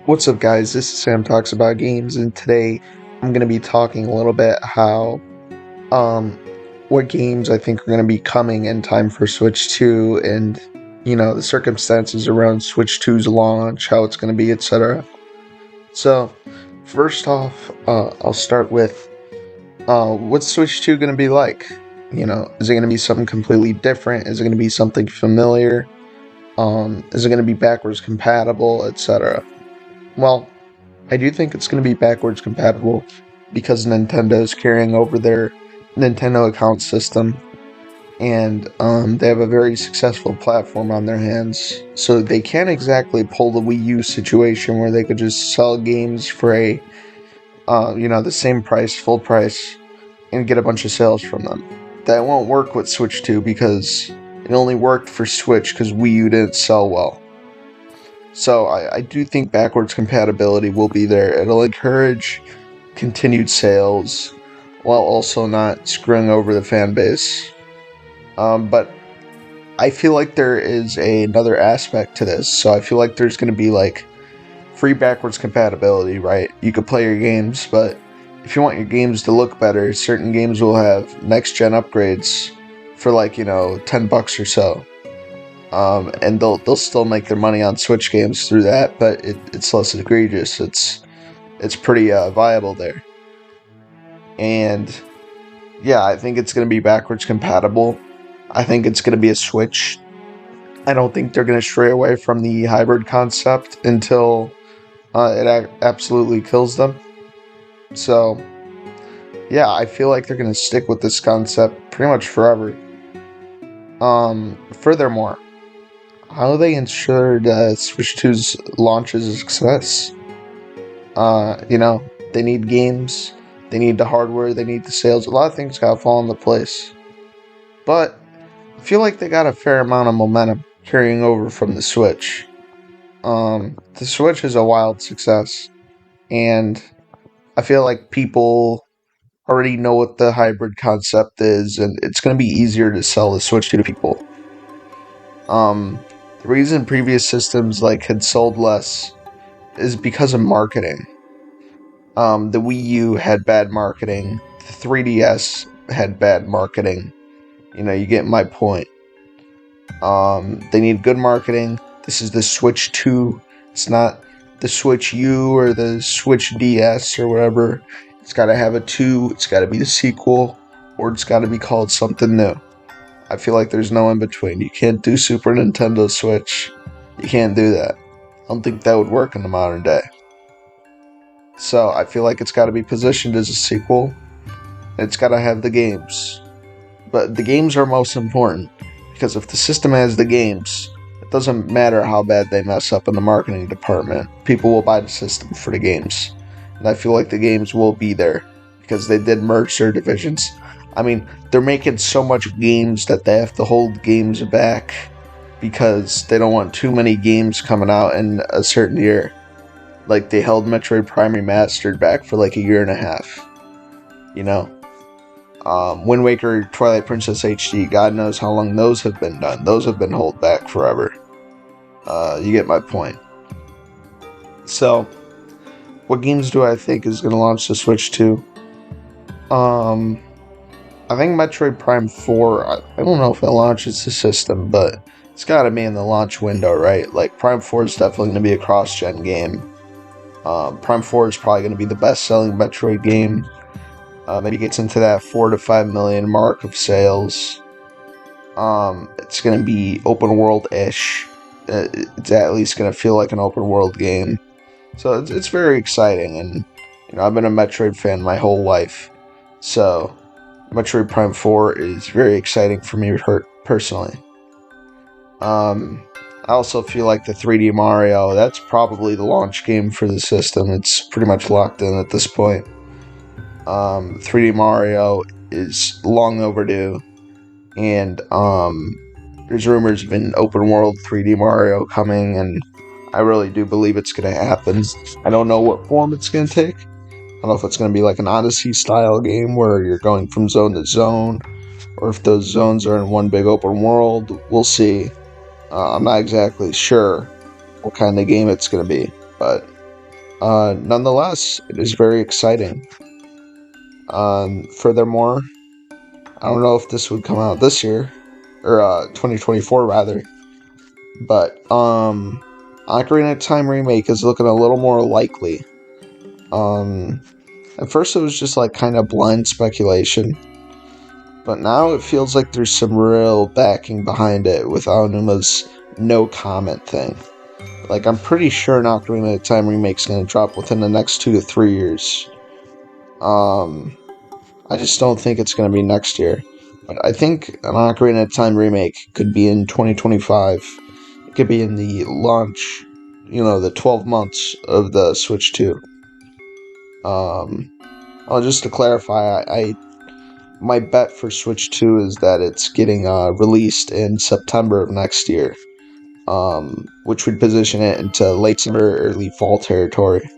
What's up, guys? This is Sam Talks About Games, and today I'm going to be talking a little bit how, um, what games I think are going to be coming in time for Switch 2 and, the circumstances around Switch 2's launch, how it's going to be, etc. So, first off, I'll start with, what's Switch 2 going to be like? Is it going to be something completely different? Is it going to be something familiar? Is it going to be backwards compatible, etc.? Well, I do think it's going to be backwards compatible because Nintendo is carrying over their Nintendo account system, and they have a very successful platform on their hands. So they can't exactly pull the Wii U situation where they could just sell games for the same price, full price, and get a bunch of sales from them. That won't work with Switch 2 because it only worked for Switch because Wii U didn't sell well. So I do think backwards compatibility will be there. It'll encourage continued sales while also not screwing over the fan base. But I feel like there is another aspect to this. So I feel like there's going to be like free backwards compatibility, right? You could play your games, but if you want your games to look better, certain games will have next gen upgrades for like, $10 or so. And they'll still make their money on Switch games through that, but it's less egregious. It's pretty viable there. And yeah, I think it's going to be backwards compatible. I think it's going to be a Switch. I don't think they're going to stray away from the hybrid concept until it absolutely kills them. So yeah, I feel like they're going to stick with this concept pretty much forever. Furthermore, how do they ensure that Switch 2's launch is a success? They need games, they need the hardware, they need the sales. A lot of things gotta fall into place. But I feel like they got a fair amount of momentum carrying over from the Switch. The Switch is a wild success, and I feel like people already know what the hybrid concept is, and it's going to be easier to sell the Switch to people. The reason previous systems had sold less is because of marketing. The Wii U had bad marketing. The 3DS had bad marketing. You get my point. They need good marketing. This is the Switch 2. It's not the Switch U or the Switch DS or whatever. It's got to have a 2. It's got to be the sequel, or it's got to be called something new. I feel like there's no in between. You can't do Super Nintendo Switch. You can't do that. I don't think that would work in the modern day. So I feel like it's got to be positioned as a sequel. And it's got to have the games. But the games are most important, because if the system has the games, it doesn't matter how bad they mess up in the marketing department. People will buy the system for the games. And I feel like the games will be there, because they did merge their divisions. I mean, they're making so much games that they have to hold games back because they don't want too many games coming out in a certain year. Like, they held Metroid Prime Remastered back for like a year and a half. Wind Waker, Twilight Princess HD, God knows how long those have been done. Those have been held back forever. You get my point. So, what games do I think is going to launch the Switch 2? I think Metroid Prime 4, I don't know if it launches the system, but it's got to be in the launch window, right? Like, Prime 4 is definitely going to be a cross-gen game. Prime 4 is probably going to be the best-selling Metroid game. Maybe gets into that 4 to 5 million mark of sales. It's going to be open world-ish. It's at least going to feel like an open world game. So it's very exciting, and I've been a Metroid fan my whole life. So Metroid Prime 4 is very exciting for me personally. I also feel like the 3D Mario, that's probably the launch game for the system. It's pretty much locked in at this point. 3D Mario is long overdue, and there's rumors of an open world 3D Mario coming, and I really do believe it's going to happen. I don't know what form it's going to take. I don't know if it's going to be like an Odyssey style game where you're going from zone to zone, or if those zones are in one big open world. We'll see. I'm not exactly sure what kind of game it's going to be, but Nonetheless, it is very exciting. Furthermore, I don't know if this would come out this year, or 2024 rather, but Ocarina of Time remake is looking a little more likely. Um, at first it was just like kind of blind speculation, but now it feels like there's some real backing behind it with Aonuma's no comment thing. Like, I'm pretty sure an Ocarina of Time remake's gonna drop within the next 2 to 3 years. Um, I just don't think it's gonna be next year. But I think an Ocarina of Time remake could be in 2025. It could be in the launch, the 12 months of the Switch 2. Um, just to clarify, my bet for Switch 2 is that it's getting released in September of next year, which would position it into late summer, early fall territory.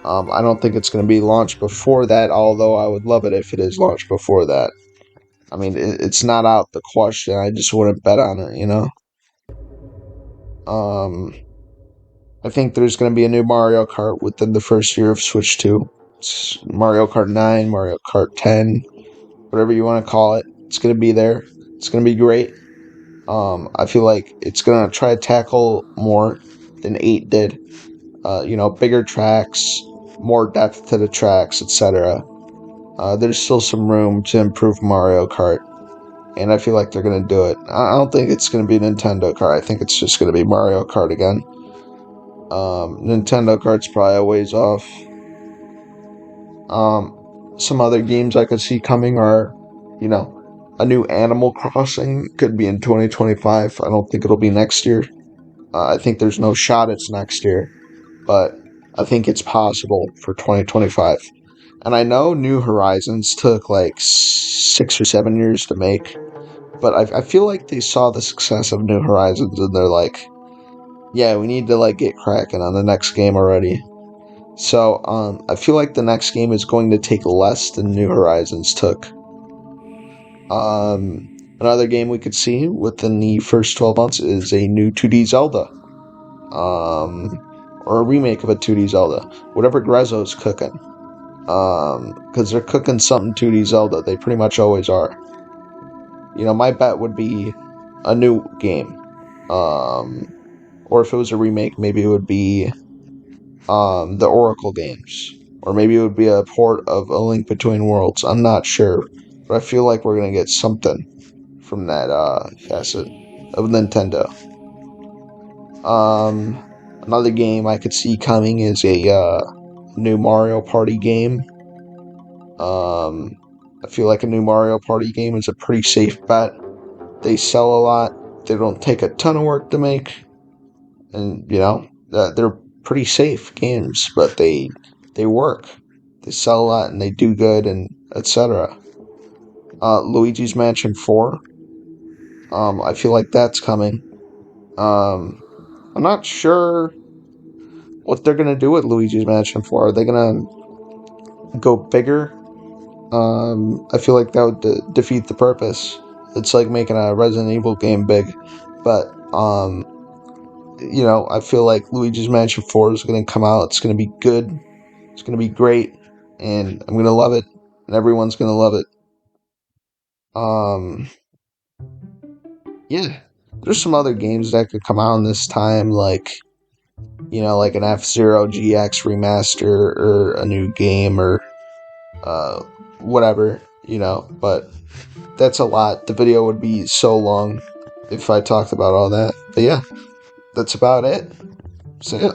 I don't think it's going to be launched before that, although I would love it if it is launched before that. I mean, it's not out the question. I just wouldn't bet on it. Um, I think there's going to be a new Mario Kart within the first year of Switch 2. It's Mario Kart 9, Mario Kart 10, whatever you want to call it. It's going to be there. It's going to be great. I feel like it's going to try to tackle more than 8 did. Bigger tracks, more depth to the tracks, etc. There's still some room to improve Mario Kart, and I feel like they're going to do it. I don't think it's going to be Nintendo Kart. I think it's just going to be Mario Kart again. Nintendo Kart's probably a ways off. Some other games I could see coming are, a new Animal Crossing could be in 2025. I don't think it'll be next year. I think there's no shot it's next year, but I think it's possible for 2025. And I know New Horizons took like 6 or 7 years to make, but I feel like they saw the success of New Horizons and they're like, yeah, we need to like get cracking on the next game already. So I feel like the next game is going to take less than New Horizons took. Another game we could see within the first 12 months is a new 2D Zelda. Um, or a remake of a 2D Zelda. Whatever Grezzo's cooking. Because they're cooking something 2D Zelda. They pretty much always are. My bet would be a new game. Um, or if it was a remake, maybe it would be the Oracle games. Or maybe it would be a port of A Link Between Worlds. I'm not sure. But I feel like we're going to get something from that facet of Nintendo. Um, Another game I could see coming is a new Mario Party game. I feel like a new Mario Party game is a pretty safe bet. They sell a lot. They don't take a ton of work to make, and they're pretty safe games, but they work. They sell a lot and they do good, and etc. Luigi's Mansion 4. I feel like that's coming. Um, I'm not sure what they're gonna do with Luigi's Mansion 4. Are they gonna go bigger? I feel like that would defeat the purpose. It's like making a Resident Evil game big, but I feel like Luigi's Mansion 4 is gonna come out. It's gonna be good. It's gonna be great, and I'm gonna love it, and everyone's gonna love it. Um, yeah, there's some other games that could come out in this time, like like an F-Zero GX remaster or a new game or uh, whatever, but that's a lot. The video would be so long if I talked about all that. But yeah, that's about it. So yeah.